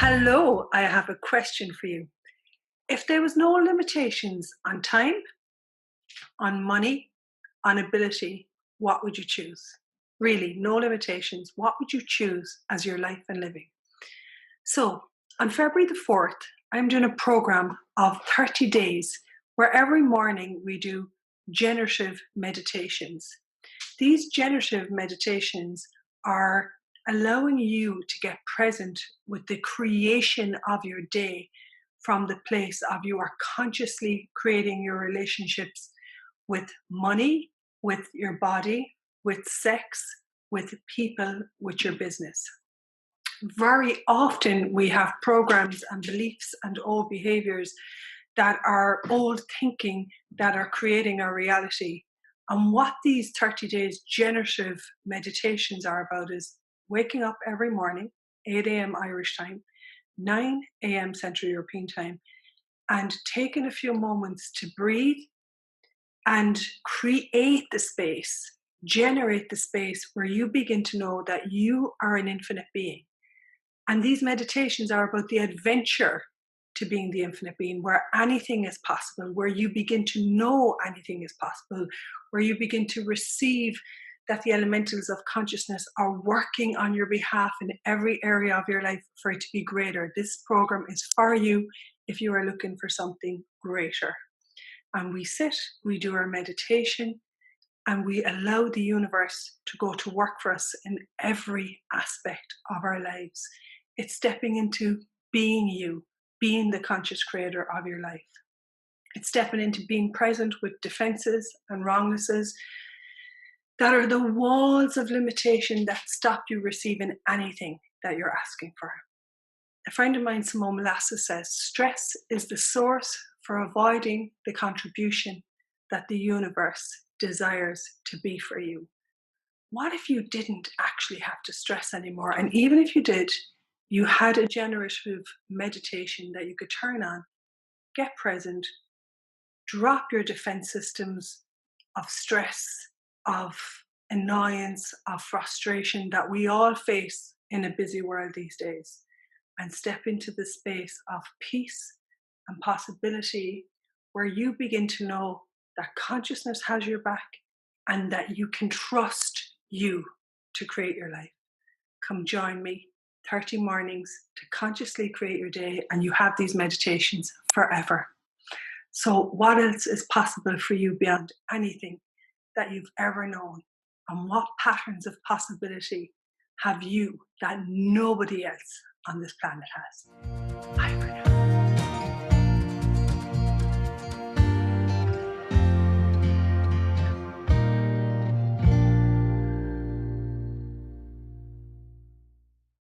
Hello, I have a question for you. If there was no limitations on time, on money, on ability, what would you choose? Really, no limitations. What would you choose as your life and living? So, on February the 4th, I'm doing a program of 30 days where every morning we do generative meditations. These generative meditations are allowing you to get present with the creation of your day from the place of you are consciously creating your relationships with money, with your body, with sex, with people, with your business. Very often we have programs and beliefs and old behaviors that are old thinking that are creating our reality. And what these 30 days generative meditations are about is waking up every morning, 8 a.m. Irish time, 9 a.m. Central European time, and taking a few moments to breathe and create the space, generate the space where you begin to know that you are an infinite being. And these meditations are about the adventure to being the infinite being, where anything is possible, where you begin to know anything is possible, where you begin to receive that the elementals of consciousness are working on your behalf in every area of your life for it to be greater. This program is for you if you are looking for something greater. And we sit, we do our meditation, and we allow the universe to go to work for us in every aspect of our lives. It's stepping into being you, being the conscious creator of your life. It's stepping into being present with defenses and wrongnesses that are the walls of limitation that stop you receiving anything that you're asking for. A friend of mine, Simone Molasses, says, stress is the source for avoiding the contribution that the universe desires to be for you. What if you didn't actually have to stress anymore? And even if you did, you had a generative meditation that you could turn on, get present, drop your defense systems of stress, of annoyance, of frustration that we all face in a busy world these days, and step into the space of peace and possibility where you begin to know that consciousness has your back and that you can trust you to create your life. Come join me 30 mornings to consciously create your day, and you have these meditations forever. So what else is possible for you beyond anything that you've ever known? And what patterns of possibility have you that nobody else on this planet has? Bye for now.